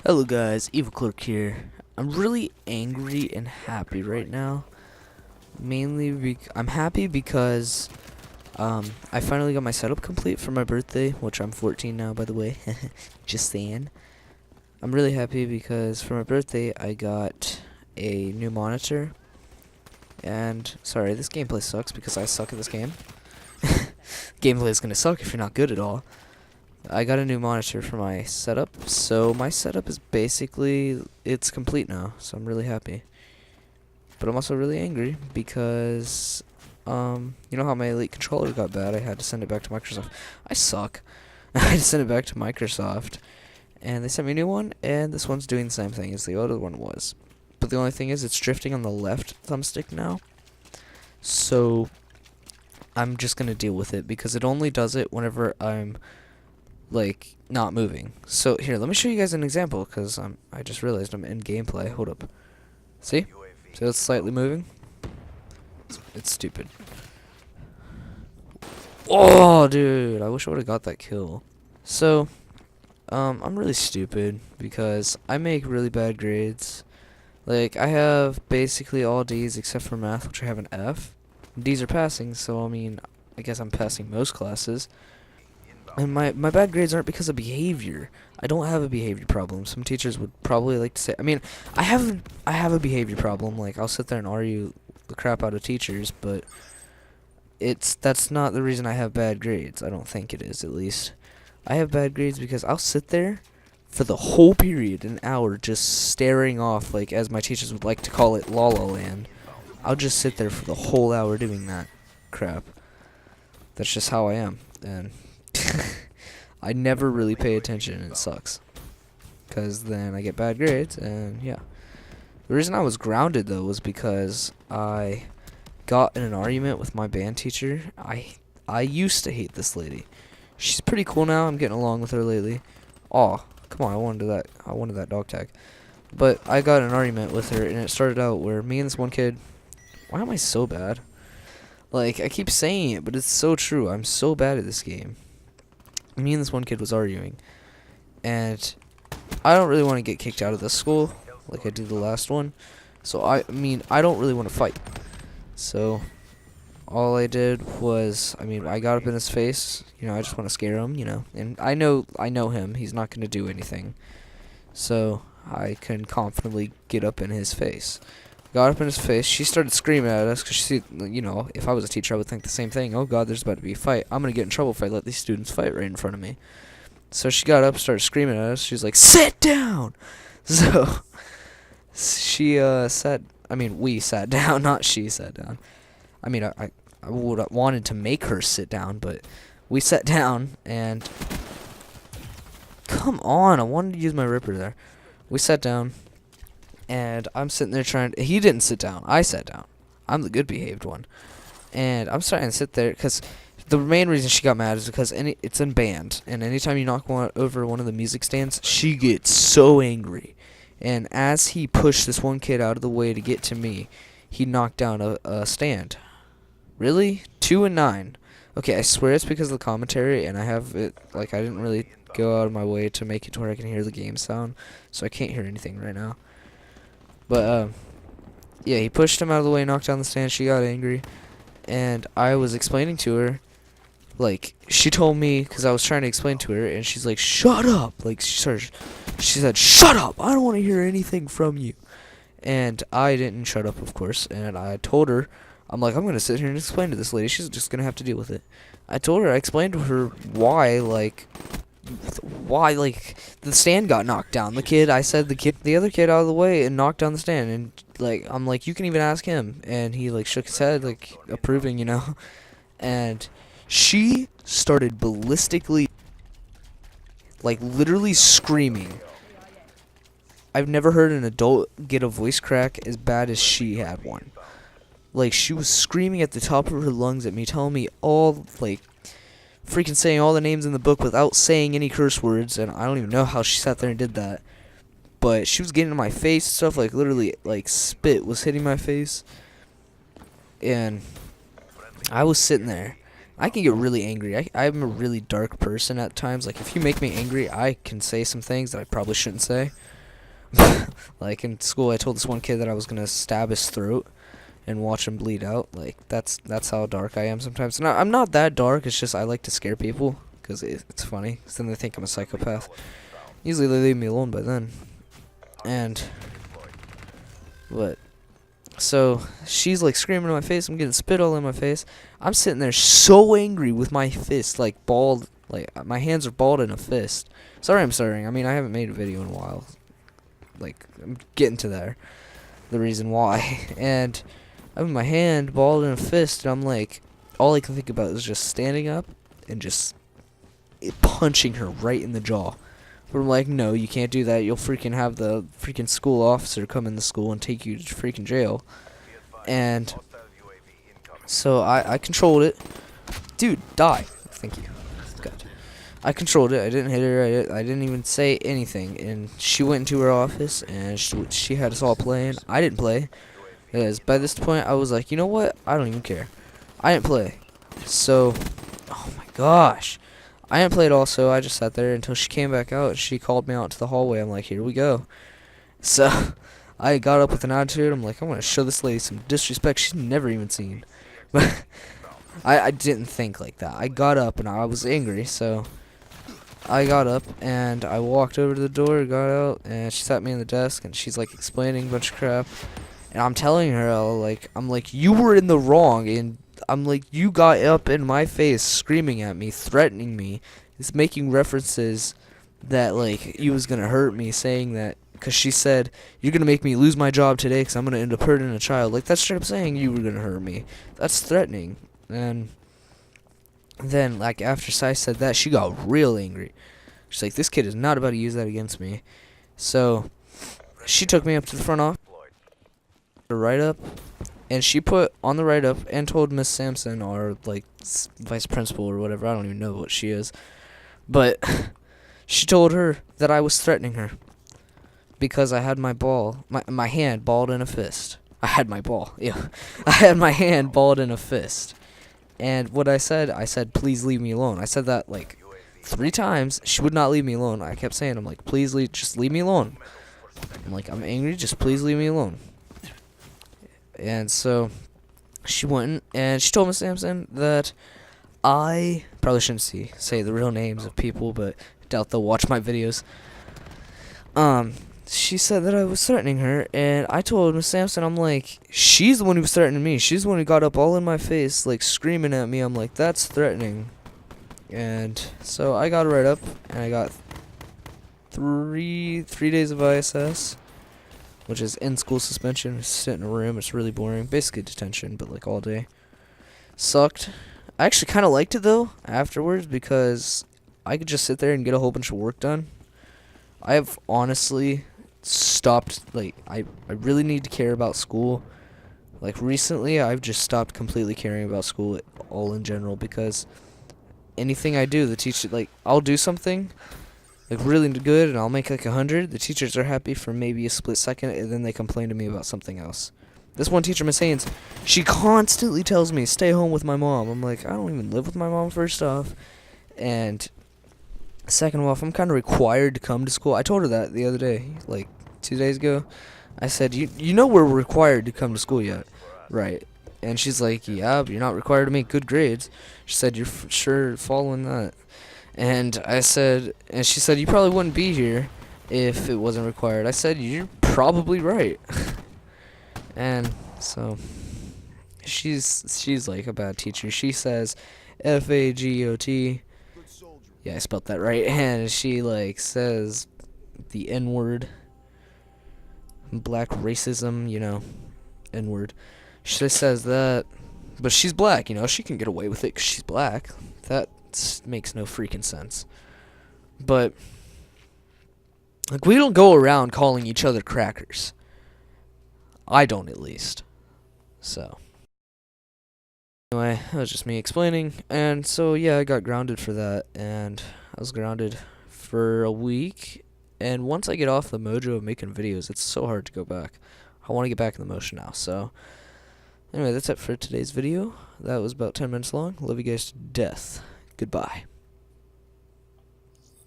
Hello guys, Evil Clerk here. I'm really angry and happy right now. I'm happy because I finally got my setup complete for my birthday, which I'm 14 now, by the way. Just saying. I'm really happy because for my birthday I got a new monitor. And sorry, this gameplay sucks because I suck at this game. Gameplay is gonna suck if you're not good at all. I got a new monitor for my setup, so my setup is basically, it's complete now, so I'm really happy. But I'm also really angry because, you know how my Elite controller got bad? I had to send it back to Microsoft. I suck. I had to send it back to Microsoft, and they sent me a new one, and this one's doing the same thing as the other one was. But the only thing is, it's drifting on the left thumbstick now, so I'm just gonna deal with it, because it only does it whenever I'm like not moving. So here, let me show you guys an example, because I just realized I'm in gameplay. Hold up. See it's slightly moving. It's stupid. Oh dude, I wish I would have got that kill. So I'm really stupid because I make really bad grades. Like, I have basically all D's except for math, which I have an F. D's are passing, so I mean, I guess I'm passing most classes. And my bad grades aren't because of behavior. I don't have a behavior problem. Some teachers would probably like to say, I mean, I have a behavior problem. Like, I'll sit there and argue the crap out of teachers, but that's not the reason I have bad grades. I don't think it is, at least. I have bad grades because I'll sit there for the whole period, an hour, just staring off, like, as my teachers would like to call it, La La Land. I'll just sit there for the whole hour doing that crap. That's just how I am, and I never really pay attention, and it sucks, because then I get bad grades, and yeah. The reason I was grounded, though, was because I got in an argument with my band teacher. I used to hate this lady. She's pretty cool now. I'm getting along with her lately. Aw, come on, I wanted that dog tag. But I got in an argument with her, and it started out where me and this one kid... Why am I so bad? Like, I keep saying it, but it's so true. I'm so bad at this game. Me and this one kid was arguing, and I don't really want to get kicked out of this school like I did the last one. So I mean, I don't really want to fight. So all I did was, I mean, I got up in his face. You know, I just want to scare him. You know, and I know him. He's not going to do anything. So I can confidently get up in his face. Got up in his face. She started screaming at us because she, you know, if I was a teacher, I would think the same thing. Oh God, there's about to be a fight. I'm gonna get in trouble if I let these students fight right in front of me. So she got up, started screaming at us. She's like, "Sit down!" So she sat. I mean, we sat down, not she sat down. I mean, I would have wanted to make her sit down, but we sat down and come on, I wanted to use my ripper there. We sat down. And I'm sitting there he didn't sit down. I sat down. I'm the good behaved one. And I'm starting to sit there because the main reason she got mad is because it's in band. And anytime you knock over one of the music stands, she gets so angry. And as he pushed this one kid out of the way to get to me, he knocked down a stand. Really? 2 and 9. Okay, I swear it's because of the commentary, and I have it, like, I didn't really go out of my way to make it to where I can hear the game sound. So I can't hear anything right now. But, yeah, he pushed him out of the way, knocked down the stand, she got angry, and I was explaining to her, like, she told me, because I was trying to explain to her, and she's like, "Shut up!" Like, she said, "Shut up! I don't want to hear anything from you." And I didn't shut up, of course, and I told her, I'm like, I'm going to sit here and explain to this lady, she's just going to have to deal with it. I explained to her why, like, the stand got knocked down. The other kid out of the way and knocked down the stand, and like, I'm like, you can even ask him, and he like shook his head, like approving, you know. And she started ballistically, like literally screaming. I've never heard an adult get a voice crack as bad as she had one. Like, she was screaming at the top of her lungs at me, telling me all, like, freaking saying all the names in the book without saying any curse words, and I don't even know how she sat there and did that. But she was getting in my face and stuff, like, literally, like, spit was hitting my face. And I was sitting there. I can get really angry. I'm a really dark person at times. Like, if you make me angry, I can say some things that I probably shouldn't say. Like in school, I told this one kid that I was gonna stab his throat and watch him bleed out. Like that's how dark I am sometimes. No, I'm not that dark. It's just I like to scare people because it's funny. 'Cause then they think I'm a psychopath. Usually they leave me alone by then. And what? So she's like screaming in my face. I'm getting spit all in my face. I'm sitting there so angry with my fist like balled. Like my hands are balled in a fist. Sorry, I'm stuttering. I mean, I haven't made a video in a while. Like I'm getting to there. The reason why. And I have my hand balled in a fist, and I'm like, all I can think about is just standing up and just punching her right in the jaw. But I'm like, no, you can't do that. You'll freaking have the freaking school officer come in the school and take you to freaking jail. And so I controlled it. Dude, die. Thank you. God. I controlled it. I didn't hit her. I didn't even say anything. And she went into her office, and she had us all playing. I didn't play. Because by this point, I was like, you know what? I don't even care. I didn't play. So, oh my gosh. I didn't play it also. I just sat there until she came back out. She called me out to the hallway. I'm like, here we go. So, I got up with an attitude. I'm like, I want to show this lady some disrespect she's never even seen. But I didn't think like that. I got up and I was angry. So, I got up and I walked over to the door, got out, and she sat me in the desk. And she's like explaining a bunch of crap. And I'm telling her, I'm like, you were in the wrong, and I'm like, you got up in my face, screaming at me, threatening me, is making references that, like, you was gonna hurt me, saying that, because she said, you're gonna make me lose my job today, because I'm gonna end up hurting a child. Like, that's straight up saying you were gonna hurt me. That's threatening. And then, like, after I said that, she got real angry. She's like, this kid is not about to use that against me. So, she took me up to the front office. A write-up, and she put on the write-up and told Miss Sampson, or like vice principal or whatever, I don't even know what she is, but she told her that I was threatening her because I had my hand balled in a fist. I had my ball, yeah. I had my hand balled in a fist. And what I said, please leave me alone. I said that like 3 times. She would not leave me alone. I kept saying, I'm like, please just leave me alone. I'm like, I'm angry, just please leave me alone. And so she went and she told Miss Sampson that I probably shouldn't say the real names of people, but I doubt they'll watch my videos. She said that I was threatening her, and I told Miss Sampson, I'm like, she's the one who was threatening me. She's the one who got up all in my face, like screaming at me. I'm like, that's threatening. And so I got right up, and I got three days of ISS. Which is in-school suspension. Just sit in a room. It's really boring. Basically detention, but like all day. Sucked. I actually kind of liked it though afterwards because I could just sit there and get a whole bunch of work done. I have honestly stopped. Like I really need to care about school. Like recently, I've just stopped completely caring about school all in general because anything I do, the teacher I'll do something. Like really good, and I'll make like 100. The teachers are happy for maybe a split second, and then they complain to me about something else. This one teacher, Miss Haynes, she constantly tells me, stay home with my mom. I'm like, I don't even live with my mom, first off. And second off, I'm kind of required to come to school. I told her that the other day, like 2 days ago. I said, you know we're required to come to school yet, right? And she's like, yeah, but you're not required to make good grades. She said, you're sure following that. And I said, and she said, you probably wouldn't be here if it wasn't required. I said, you're probably right. And so she's like a bad teacher. She says Fagot. Yeah, I spelled that right. And she like says the N-word, black racism, N-word. She says that, but she's black, she can get away with it 'cause she's black. That makes no freaking sense. But like we don't go around calling each other crackers. I don't, at least. So anyway, that was just me explaining. And so yeah, I got grounded for that, and I was grounded for a week. And once I get off the mojo of making videos, it's so hard to go back. I want to get back in the motion now. So anyway, that's it for today's video. That was about 10 minutes long. Love you guys to death. Goodbye.